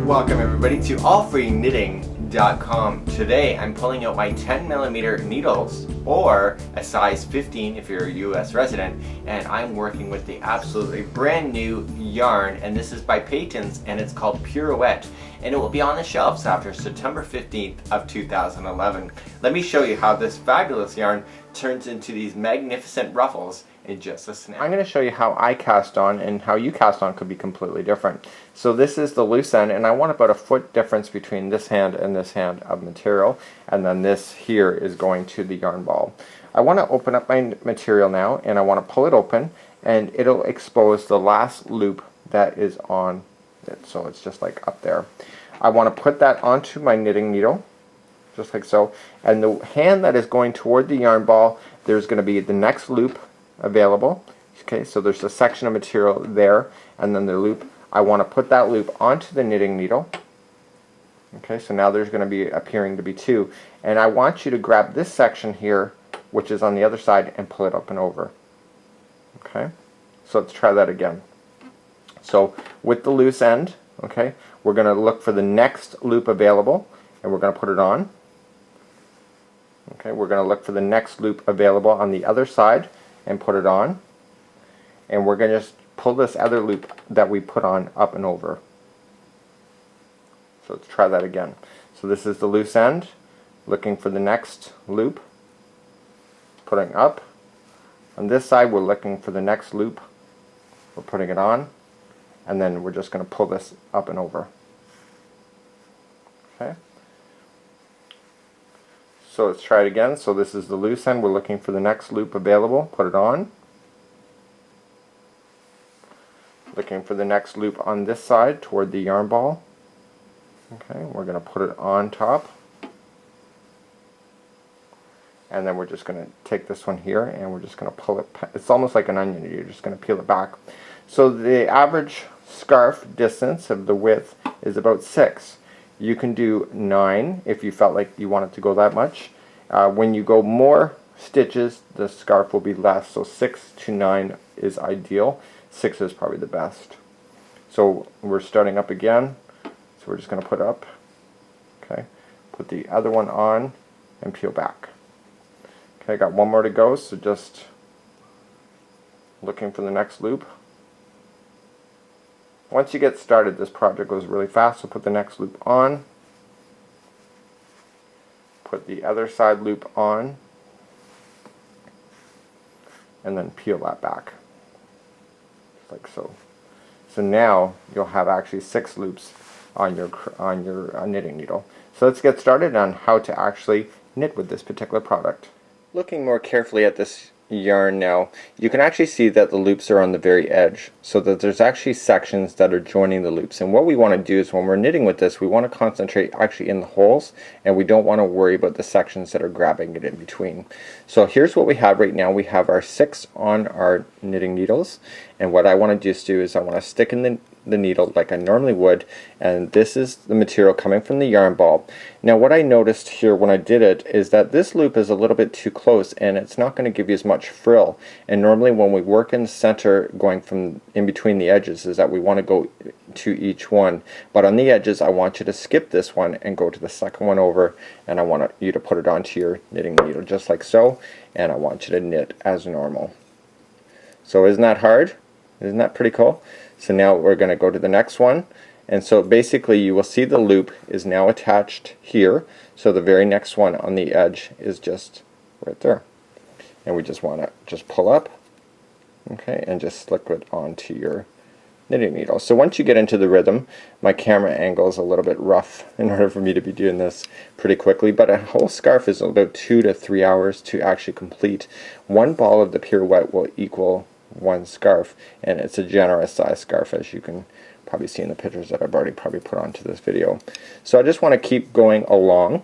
Welcome everybody to AllFreeKnitting.com. Today I'm pulling out my 10mm needles, or a size 15 if you're a US resident, and I'm working with the absolutely brand new yarn, and this is by Patons and it's called Pirouette, and it will be on the shelves after September 15th of 2011. Let me show you how this fabulous yarn turns into these magnificent ruffles in just a snap. I'm going to show you how I cast on, and how you cast on could be completely different. So this is the loose end, and I want about a foot difference between this hand and this hand of material, and then this here is going to the yarn ball. I want to open up my material now, and I want to pull it open, and it'll expose the last loop that is on it, so it's just like up there. I want to put that onto my knitting needle, just like so, and the hand that is going toward the yarn ball, there's going to be the next loop available. Okay, so there's a section of material there, and then the loop. I want to put that loop onto the knitting needle. Okay, so now there's going to be appearing to be two, and I want you to grab this section here, which is on the other side, and pull it up and over. Okay, so let's try that again. So with the loose end, okay, we're going to look for the next loop available, and we're going to put it on. Okay, we're going to look for the next loop available on the other side and put it on, and we're going to just pull this other loop that we put on up and over. So let's try that again. So this is the loose end, looking for the next loop, putting up. On this side we're looking for the next loop, we're putting it on, and then we're just going to pull this up and over. Okay, so let's try it again. So this is the loose end, we're looking for the next loop available, put it on. Looking for the next loop on this side toward the yarn ball. Okay, we're going to put it on top. And then we're just going to take this one here and we're just going to pull it. It's almost like an onion, you're just going to peel it back. So the average scarf distance of the width is about 6. You can do 9 if you felt like you wanted to go that much. When you go more stitches, the scarf will be less, so 6 to 9 is ideal. 6 is probably the best. So we're starting up again, so we're just going to put up. Okay, put the other one on and peel back. Okay, I got one more to go, so just looking for the next loop. Once you get started, this project goes really fast, so put the next loop on, put the other side loop on, and then peel that back, just like so. So now you'll have actually 6 loops on your knitting needle. So let's get started on how to actually knit with this particular product. Looking more carefully at this yarn now, you can actually see that the loops are on the very edge, so that there's actually sections that are joining the loops. And what we want to do is, when we're knitting with this, we want to concentrate actually in the holes, and we don't want to worry about the sections that are grabbing it in between. So here's what we have right now. We have our 6 on our knitting needles, and what I want to just do is I want to stick in the needle like I normally would, and this is the material coming from the yarn ball. Now what I noticed here when I did it is that this loop is a little bit too close, and it's not going to give you as much frill. And normally when we work in the center, going from in between the edges, is that we want to go to each one, but on the edges I want you to skip this one and go to the second one over, and I want you to put it onto your knitting needle just like so, and I want you to knit as normal. So isn't that hard? Isn't that pretty cool? So now we're going to go to the next one, and so basically you will see the loop is now attached here, so the very next one on the edge is just right there, and we just want to just pull up, okay, and just slip it onto your knitting needle. So once you get into the rhythm, my camera angle is a little bit rough in order for me to be doing this pretty quickly, but a whole scarf is about 2 to 3 hours to actually complete. One ball of the Pirouette will equal one scarf, and it's a generous size scarf, as you can probably see in the pictures that I've already probably put onto this video. So I just want to keep going along.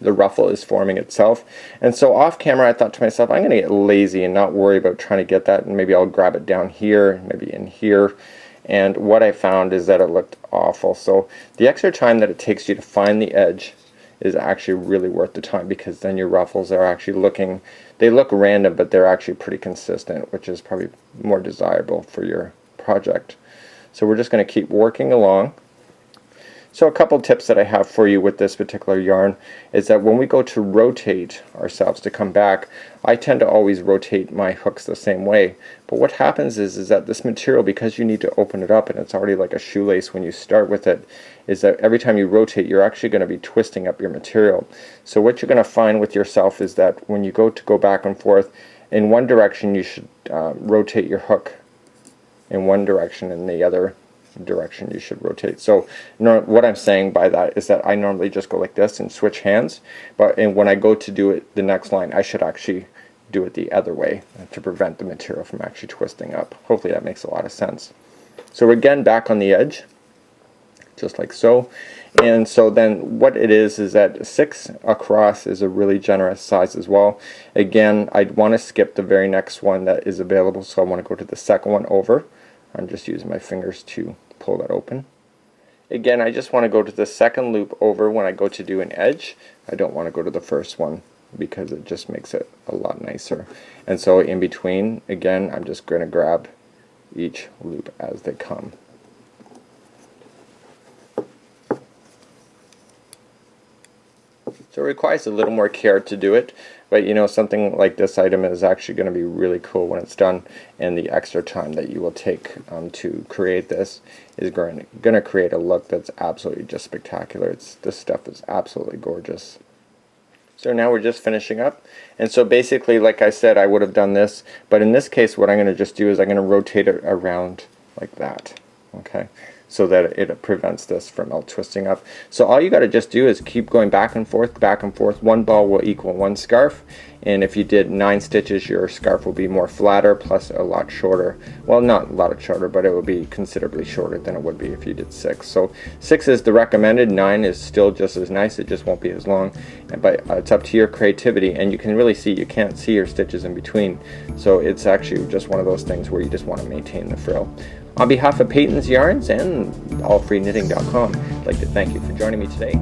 The ruffle is forming itself, and so off camera I thought to myself, I'm going to get lazy and not worry about trying to get that, and maybe I'll grab it down here, maybe in here. And what I found is that it looked awful. So the extra time that it takes you to find the edge is actually really worth the time, because then your ruffles are actually looking, they look random, but they're actually pretty consistent, which is probably more desirable for your project. So we're just going to keep working along, So a couple tips that I have for you with this particular yarn is that when we go to rotate ourselves to come back, I tend to always rotate my hooks the same way. But what happens is that this material, because you need to open it up and it's already like a shoelace when you start with it, is that every time you rotate you're actually going to be twisting up your material. So what you're going to find with yourself is that when you go back and forth, in one direction you should rotate your hook in one direction, and the other direction you should rotate. So what I'm saying by that is that I normally just go like this and switch hands, and when I go to do it the next line, I should actually do it the other way to prevent the material from actually twisting up. Hopefully that makes a lot of sense. So we're again back on the edge, just like so. And so then what it is that 6 across is a really generous size as well. Again, I'd want to skip the very next one that is available, so I want to go to the second one over. I'm just using my fingers to pull that open. Again, I just want to go to the second loop over when I go to do an edge. I don't want to go to the first one because it just makes it a lot nicer. And so in between, again, I'm just going to grab each loop as they come. So it requires a little more care to do it, but you know, something like this item is actually going to be really cool when it's done, and the extra time that you will take to create this is going to create a look that's absolutely just spectacular. This stuff is absolutely gorgeous. So now we're just finishing up, and so basically, like I said, I would have done this, but in this case what I'm going to just do is I'm going to rotate it around like that, okay, so that it prevents this from all twisting up. So all you got to just do is keep going back and forth, back and forth. One ball will equal one scarf, and if you did 9 stitches, your scarf will be more flatter, plus a lot shorter. Well, not a lot shorter, but it will be considerably shorter than it would be if you did 6. So 6 is the recommended. 9 is still just as nice, it just won't be as long. But it's up to your creativity, and you can really see, you can't see your stitches in between. So it's actually just one of those things where you just want to maintain the frill. On behalf of Patons Yarns and AllFreeKnitting.com, I'd like to thank you for joining me today.